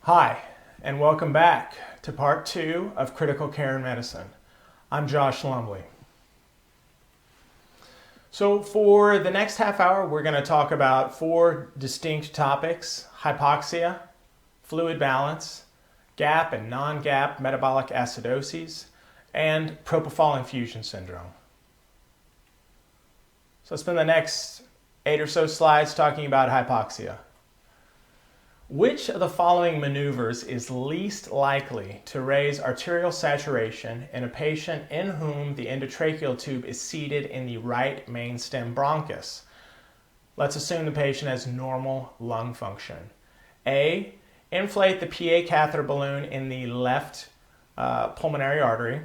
Hi, and welcome back to part 2 of Critical Care in Medicine. I'm Josh Lumley. So for the next half hour, we're going to talk about 4 distinct topics: hypoxia, fluid balance, GAP and non-GAP metabolic acidoses, and propofol infusion syndrome. So let's spend the next 8 or so slides talking about hypoxia. Which of the following maneuvers is least likely to raise arterial saturation in a patient in whom the endotracheal tube is seated in the right mainstem bronchus? Let's assume the patient has normal lung function. A, inflate the PA catheter balloon in the left pulmonary artery.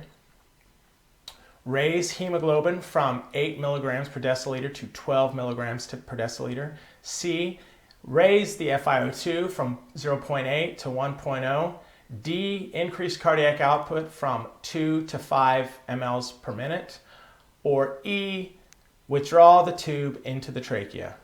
Raise hemoglobin from 8 milligrams per deciliter to 12 milligrams per deciliter. C, raise the FiO2 from 0.8 to 1.0. D, increase cardiac output from 2 to 5 mLs per minute. Or E, withdraw the tube into the trachea.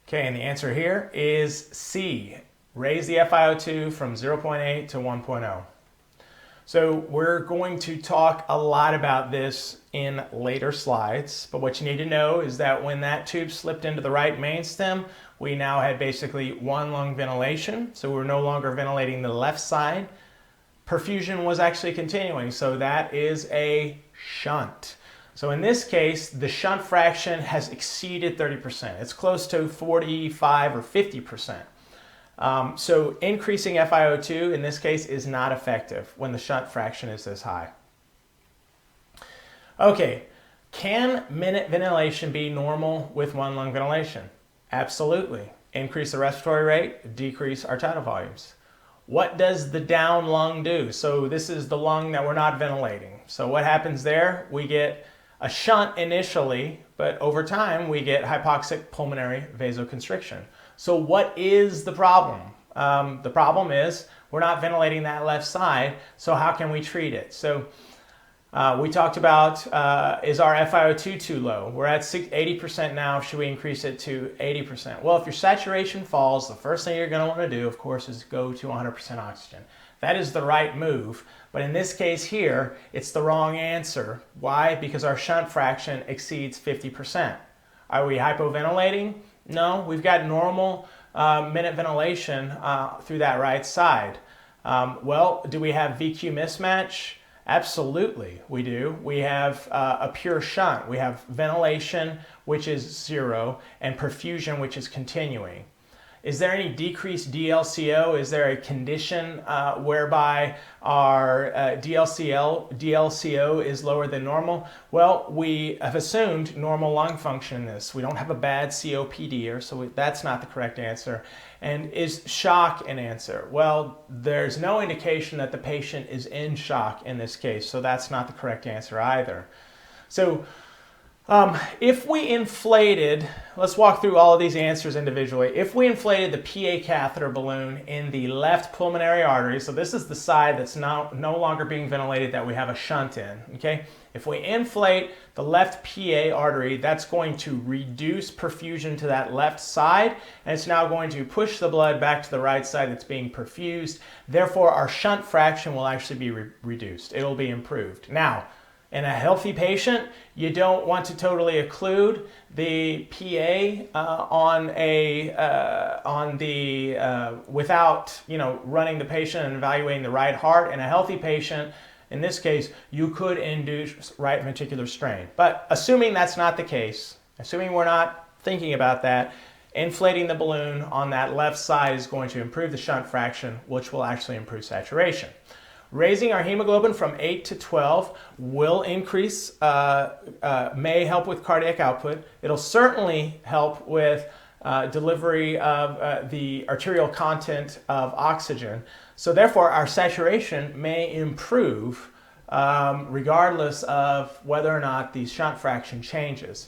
Okay, and the answer here is C, raise the FiO2 from 0.8 to 1.0. So we're going to talk a lot about this in later slides, but what you need to know is that when that tube slipped into the right mainstem, we now had basically one lung ventilation, so we're no longer ventilating the left side. Perfusion was actually continuing, so that is a shunt. So in this case, the shunt fraction has exceeded 30%. It's close to 45 or 50%. So increasing FiO2 in this case is not effective when the shunt fraction is this high. Okay, can minute ventilation be normal with one lung ventilation? Absolutely. Increase the respiratory rate, decrease our tidal volumes. What does the down lung do? So this is the lung that we're not ventilating. So what happens there? We get a shunt initially, but over time we get hypoxic pulmonary vasoconstriction. So what is the problem? The problem is we're not ventilating that left side, so how can we treat it? So we talked about, is our FiO2 too low? We're at 80% now. Should we increase it to 80%? Well, if your saturation falls, the first thing you're going to want to do, of course, is go to 100% oxygen. That is the right move, but in this case here, it's the wrong answer. Why? Because our shunt fraction exceeds 50%. Are we hypoventilating? No, we've got normal minute ventilation through that right side. Well, do we have VQ mismatch? Absolutely, we do. We have a pure shunt. We have ventilation, which is 0, and perfusion, which is continuing. Is there any decreased DLCO? Is there a condition whereby our DLCO is lower than normal? Well, we have assumed normal lung function in this. We don't have a bad COPD, so that's not the correct answer. And is shock an answer? Well, there's no indication that the patient is in shock in this case, so that's not the correct answer either. So if we inflated, let's walk through all of these answers individually. If we inflated the PA catheter balloon in the left pulmonary artery, so this is the side that's now no longer being ventilated that we have a shunt in, okay? If we inflate the left PA artery, that's going to reduce perfusion to that left side, and it's now going to push the blood back to the right side that's being perfused. Therefore, our shunt fraction will actually be reduced. It'll be improved. Now, in a healthy patient, you don't want to totally occlude the PA without running the patient and evaluating the right heart. In a healthy patient, in this case, you could induce right ventricular strain. But assuming that's not the case, assuming we're not thinking about that, inflating the balloon on that left side is going to improve the shunt fraction, which will actually improve saturation. Raising our hemoglobin from 8 to 12 will increase, may help with cardiac output. It'll certainly help with delivery of the arterial content of oxygen. So therefore, our saturation may improve regardless of whether or not the shunt fraction changes.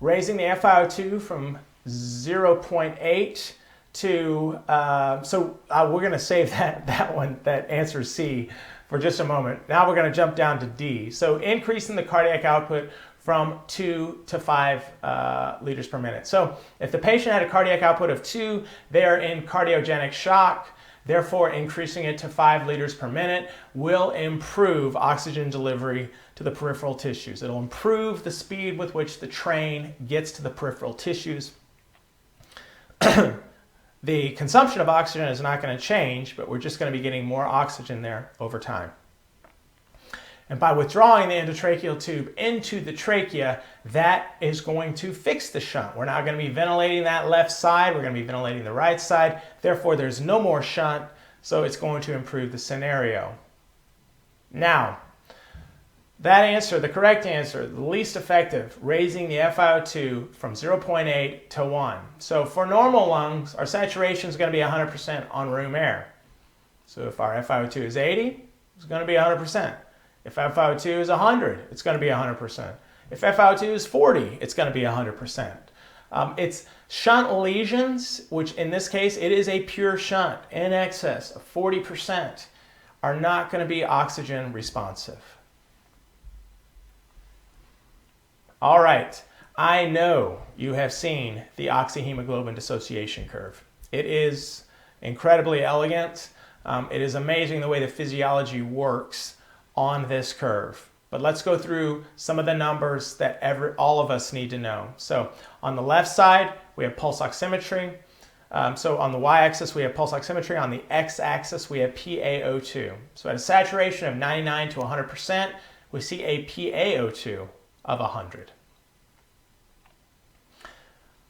Raising the FiO2 from 0.8 to, we're going to save that answer C for just a moment. Now we're going to jump down to D. So increasing the cardiac output from 2 to 5 liters per minute. So if the patient had a cardiac output of 2, they are in cardiogenic shock. Therefore, increasing it to 5 liters per minute will improve oxygen delivery to the peripheral tissues. It'll improve the speed with which the train gets to the peripheral tissues. The consumption of oxygen is not going to change, but we're just going to be getting more oxygen there over time. And by withdrawing the endotracheal tube into the trachea, that is going to fix the shunt. We're now going to be ventilating that left side. We're going to be ventilating the right side. Therefore, there's no more shunt, so it's going to improve the scenario. Now, that answer, the correct answer, the least effective, raising the FiO2 from 0.8 to 1. So for normal lungs, our saturation is going to be 100% on room air. So if our FiO2 is 80, it's going to be 100%. If FiO2 is 100, it's going to be 100%. If FiO2 is 40, it's going to be 100%. It's shunt lesions, which in this case, it is a pure shunt in excess of 40%, are not going to be oxygen responsive. All right, I know you have seen the oxyhemoglobin dissociation curve. It is incredibly elegant. It is amazing the way the physiology works on this curve. But let's go through some of the numbers that all of us need to know. So on the left side, we have pulse oximetry. So on the y-axis, we have pulse oximetry. On the x-axis, we have PaO2. So at a saturation of 99 to 100%, we see a PaO2 of 100.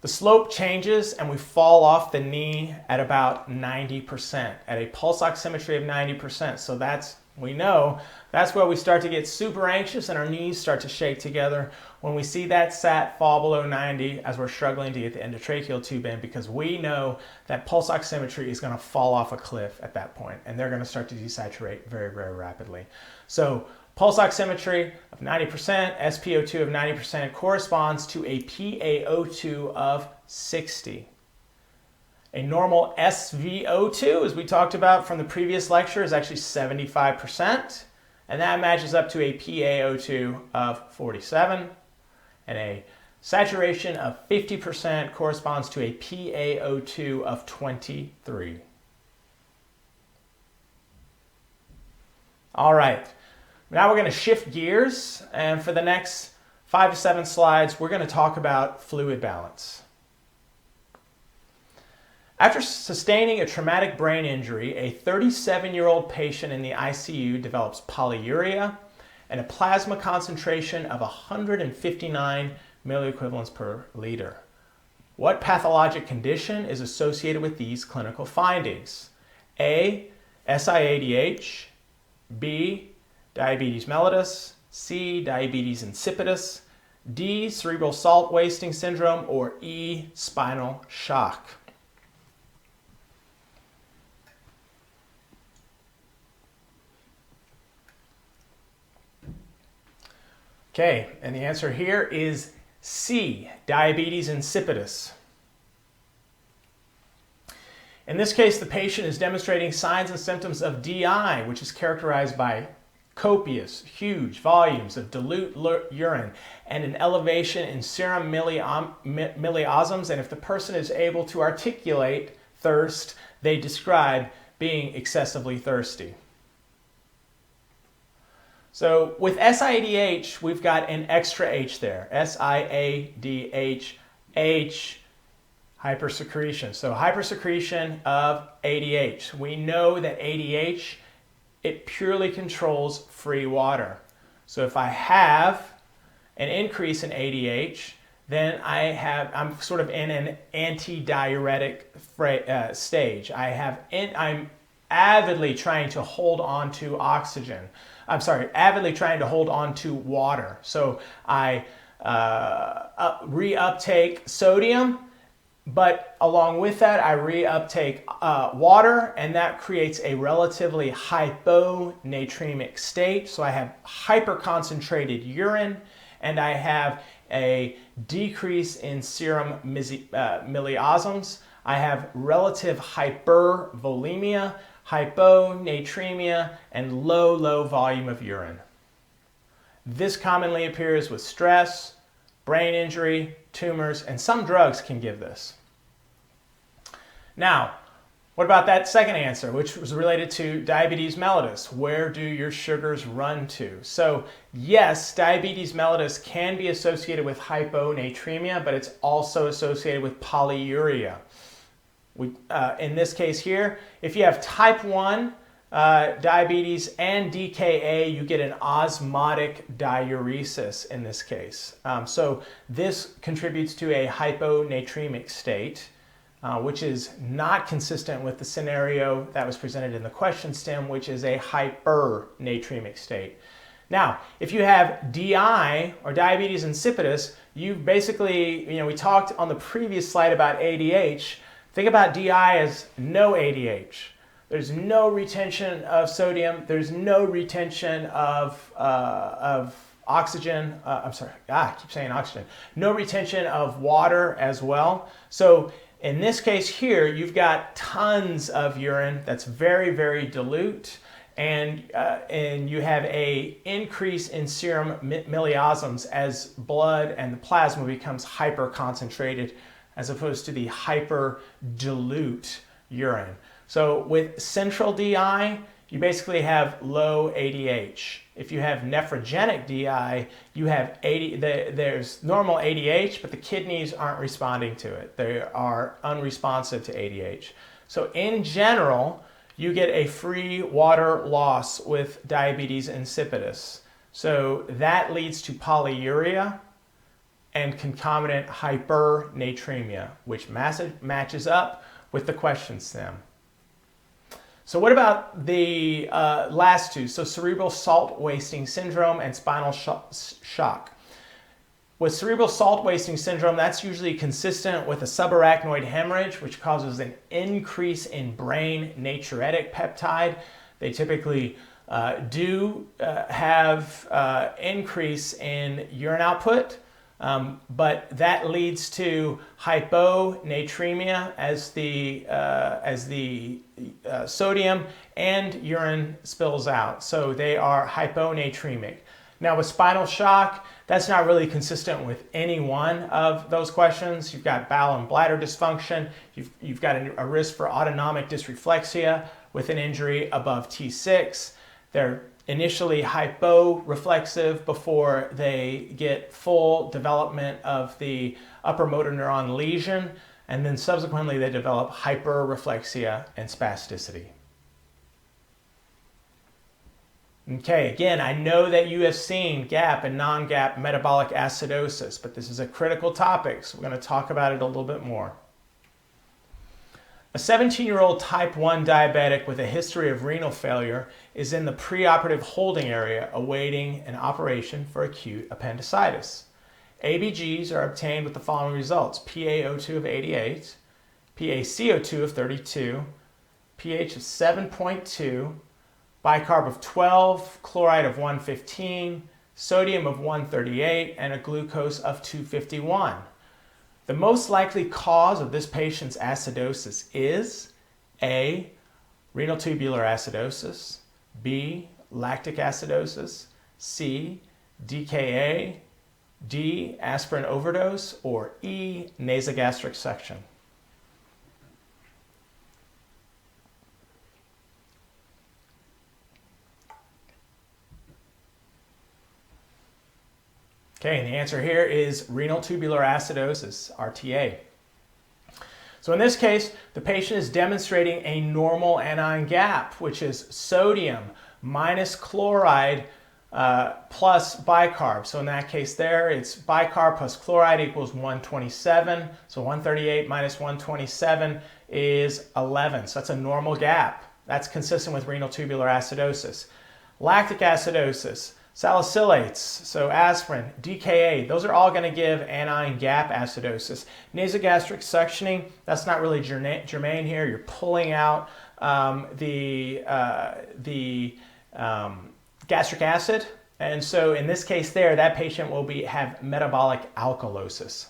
The slope changes and we fall off the knee at about 90%, at a pulse oximetry of 90%. So we know that's where we start to get super anxious and our knees start to shake together when we see that sat fall below 90 as we're struggling to get the endotracheal tube in, because we know that pulse oximetry is going to fall off a cliff at that point and they're going to start to desaturate very, very rapidly. So pulse oximetry of 90%, SpO2 of 90% corresponds to a PaO2 of 60. A normal SvO2, as we talked about from the previous lecture, is actually 75%, and that matches up to a PaO2 of 47, and a saturation of 50% corresponds to a PaO2 of 23. All right, now we're going to shift gears, and for the next 5 to 7 slides, we're going to talk about fluid balance. After sustaining a traumatic brain injury, a 37-year-old patient in the ICU develops polyuria and a plasma concentration of 159 milliequivalents per liter. What pathologic condition is associated with these clinical findings? A, SIADH, B, diabetes mellitus, C, diabetes insipidus, D, cerebral salt wasting syndrome, or E, spinal shock. Okay, and the answer here is C, diabetes insipidus. In this case, the patient is demonstrating signs and symptoms of DI, which is characterized by copious, huge volumes of dilute urine and an elevation in serum milliosms. And if the person is able to articulate thirst, they describe being excessively thirsty. So with SIADH, we've got an extra H there, SIADH, H, hypersecretion. So hypersecretion of ADH. We know that ADH, it purely controls free water. So if I have an increase in ADH, then I'm sort of in an anti-diuretic stage. I'm avidly trying to hold on to avidly trying to hold on to water. So I reuptake sodium, but along with that, I reuptake water, and that creates a relatively hyponatremic state. So I have hyperconcentrated urine, and I have a decrease in serum milliosms. I have relative hypervolemia, hyponatremia, and low volume of urine. This commonly appears with stress, brain injury, tumors, and some drugs can give this. Now, what about that second answer, which was related to diabetes mellitus? Where do your sugars run to? So yes, diabetes mellitus can be associated with hyponatremia, but it's also associated with polyuria. In this case here, if you have type 1 diabetes and DKA, you get an osmotic diuresis in this case. So this contributes to a hyponatremic state, which is not consistent with the scenario that was presented in the question stem, which is a hypernatremic state. Now, if you have DI or diabetes insipidus, you basically, we talked on the previous slide about ADH. Think about DI as no ADH. There's no retention of sodium. There's no retention of oxygen. I keep saying oxygen. No retention of water as well. So in this case here, you've got tons of urine that's very dilute, and you have a increase in serum milliosms as blood and the plasma becomes hyperconcentrated as opposed to the hyperdilute urine. So with central DI, you basically have low ADH. If you have nephrogenic DI, you have there's normal ADH, but the kidneys aren't responding to it. They are unresponsive to ADH. So in general, you get a free water loss with diabetes insipidus. So that leads to polyuria and concomitant hypernatremia, which matches up with the question stem. So what about the last two? So cerebral salt wasting syndrome and spinal shock. With cerebral salt wasting syndrome, that's usually consistent with a subarachnoid hemorrhage, which causes an increase in brain natriuretic peptide. They typically do have increase in urine output, but that leads to hyponatremia as the sodium and urine spills out. So they are hyponatremic. Now with spinal shock, that's not really consistent with any one of those questions. You've got bowel and bladder dysfunction. You've got a risk for autonomic dysreflexia with an injury above T6. They're initially hyporeflexive before they get full development of the upper motor neuron lesion, and then subsequently they develop hyperreflexia and spasticity. Okay, again, I know that you have seen GAP and non-GAP metabolic acidosis, but this is a critical topic, so we're going to talk about it a little bit more. A 17-year-old type 1 diabetic with a history of renal failure is in the preoperative holding area awaiting an operation for acute appendicitis. ABGs are obtained with the following results: PaO2 of 88, PaCO2 of 32, pH of 7.2, bicarb of 12, chloride of 115, sodium of 138, and a glucose of 251. The most likely cause of this patient's acidosis is A, renal tubular acidosis, B, lactic acidosis, C, DKA, D, aspirin overdose, or E, nasogastric suction. Okay, and the answer here is renal tubular acidosis, RTA. So in this case, the patient is demonstrating a normal anion gap, which is sodium minus chloride plus bicarb. So in that case there, it's bicarb plus chloride equals 127. So 138 minus 127 is 11. So that's a normal gap. That's consistent with renal tubular acidosis. Lactic acidosis, salicylates, so aspirin, DKA, those are all going to give anion gap acidosis. Nasogastric suctioning, that's not really germane here. You're pulling out the gastric acid, and so in this case there, that patient will have metabolic alkalosis.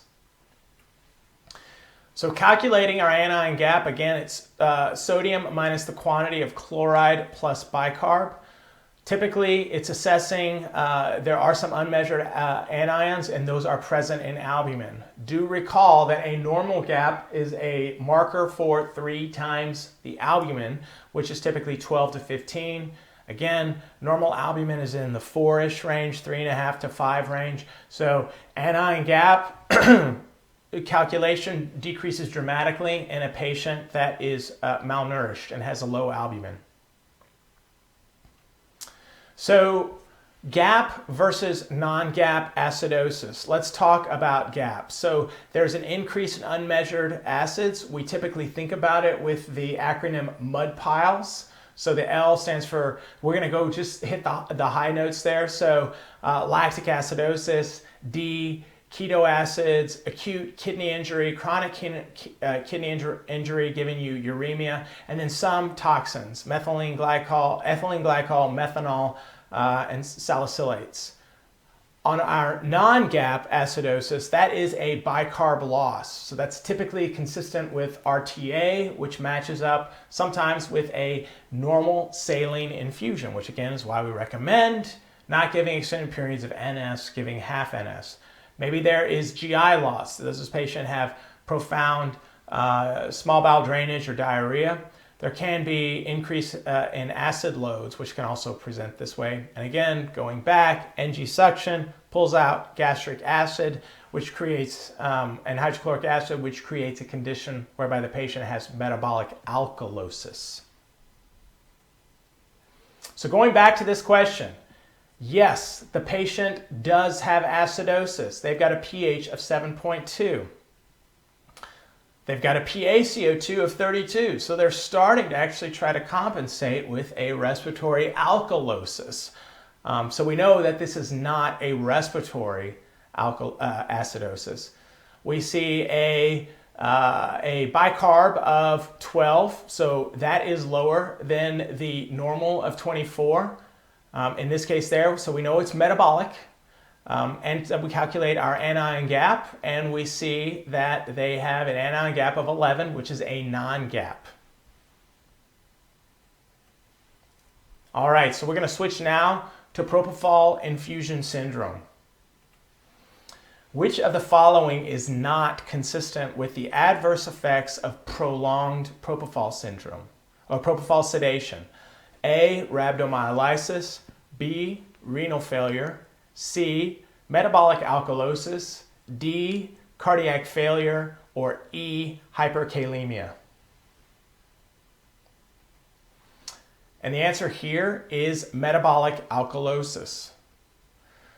So calculating our anion gap, again, it's sodium minus the quantity of chloride plus bicarb. Typically, it's assessing, there are some unmeasured anions, and those are present in albumin. Do recall that a normal gap is a marker for 3 times the albumin, which is typically 12 to 15. Again, normal albumin is in the 4-ish range, 3.5 to 5 range. So anion gap calculation decreases dramatically in a patient that is malnourished and has a low albumin. So GAP versus non-GAP acidosis. Let's talk about GAP. So there's an increase in unmeasured acids. We typically think about it with the acronym MUD piles. So the L stands for, we're going to go just hit the high notes there. So lactic acidosis, D, keto acids, acute kidney injury, chronic kidney injury giving you uremia, and then some toxins, ethylene glycol, methanol, and salicylates. On our non-GAP acidosis, that is a bicarb loss. So that's typically consistent with RTA, which matches up sometimes with a normal saline infusion, which again is why we recommend not giving extended periods of NS, giving half NS. Maybe there is GI loss. Does this patient have profound small bowel drainage or diarrhea? There can be increase in acid loads, which can also present this way. And again, going back, NG suction pulls out gastric acid, which creates, and hydrochloric acid, which creates a condition whereby the patient has metabolic alkalosis. So going back to this question, yes, the patient does have acidosis. They've got a pH of 7.2. They've got a PaCO2 of 32. So they're starting to actually try to compensate with a respiratory alkalosis. So we know that this is not a respiratory acidosis. We see a bicarb of 12. So that is lower than the normal of 24. In this case there, so we know it's metabolic, and we calculate our anion gap, and we see that they have an anion gap of 11, which is a non-gap. All right, so we're going to switch now to propofol infusion syndrome. Which of the following is not consistent with the adverse effects of prolonged propofol syndrome, or propofol sedation? A, rhabdomyolysis, B, renal failure, C, metabolic alkalosis, D, cardiac failure, or E, hyperkalemia. And the answer here is metabolic alkalosis.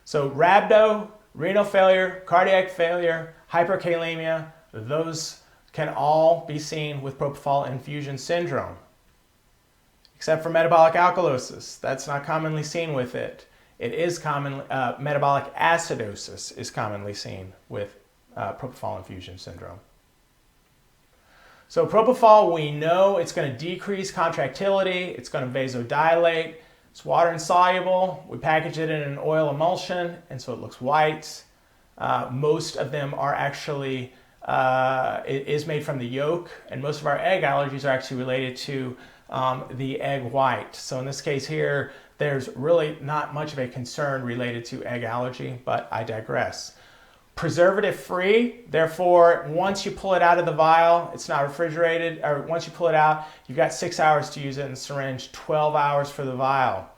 So rhabdo, renal failure, cardiac failure, hyperkalemia, those can all be seen with propofol infusion syndrome. Except for metabolic alkalosis. That's not commonly seen with it. It is common, metabolic acidosis is commonly seen with propofol infusion syndrome. So propofol, we know it's going to decrease contractility, it's going to vasodilate, it's water insoluble, we package it in an oil emulsion, and so it looks white. Most of them are actually, it is made from the yolk, and most of our egg allergies are actually related to the egg white. So in this case here, there's really not much of a concern related to egg allergy, but I digress. Preservative free, therefore, once you pull it out of the vial, it's not refrigerated, or once you pull it out, you've got 6 hours to use it in the syringe, 12 hours for the vial.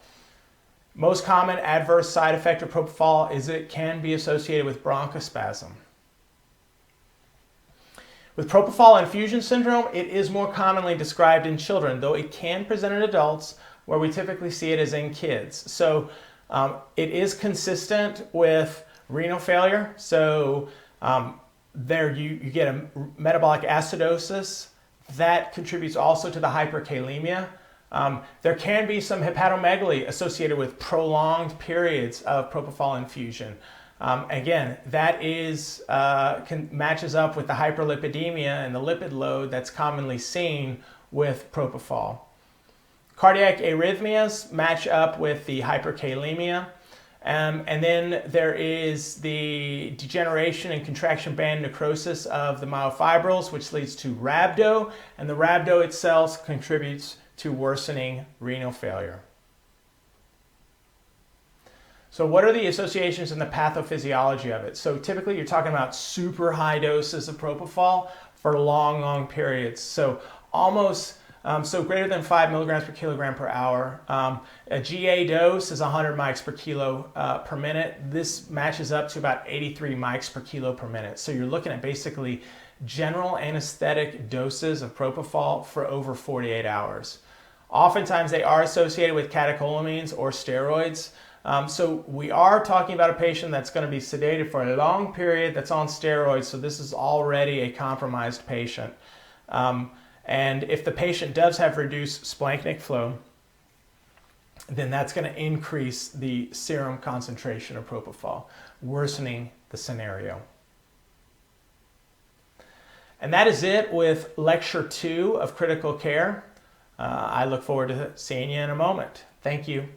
Most common adverse side effect of propofol is it can be associated with bronchospasm. With propofol infusion syndrome, it is more commonly described in children, though it can present in adults, where we typically see it as in kids. So it is consistent with renal failure. So there you get a metabolic acidosis. That contributes also to the hyperkalemia. There can be some hepatomegaly associated with prolonged periods of propofol infusion. Again, that is matches up with the hyperlipidemia and the lipid load that's commonly seen with propofol. Cardiac arrhythmias match up with the hyperkalemia. And then there is the degeneration and contraction band necrosis of the myofibrils, which leads to rhabdo, and the rhabdo itself contributes to worsening renal failure. So what are the associations and the pathophysiology of it? So typically you're talking about super high doses of propofol for long periods. So greater than 5 milligrams per kilogram per hour. A GA dose is 100 mics per kilo per minute. This matches up to about 83 mics per kilo per minute. So you're looking at basically general anesthetic doses of propofol for over 48 hours. Oftentimes they are associated with catecholamines or steroids. So we are talking about a patient that's going to be sedated for a long period that's on steroids. So this is already a compromised patient. And if the patient does have reduced splanchnic flow, then that's going to increase the serum concentration of propofol, worsening the scenario. And that is it with Lecture 2 of Critical Care. I look forward to seeing you in a moment. Thank you.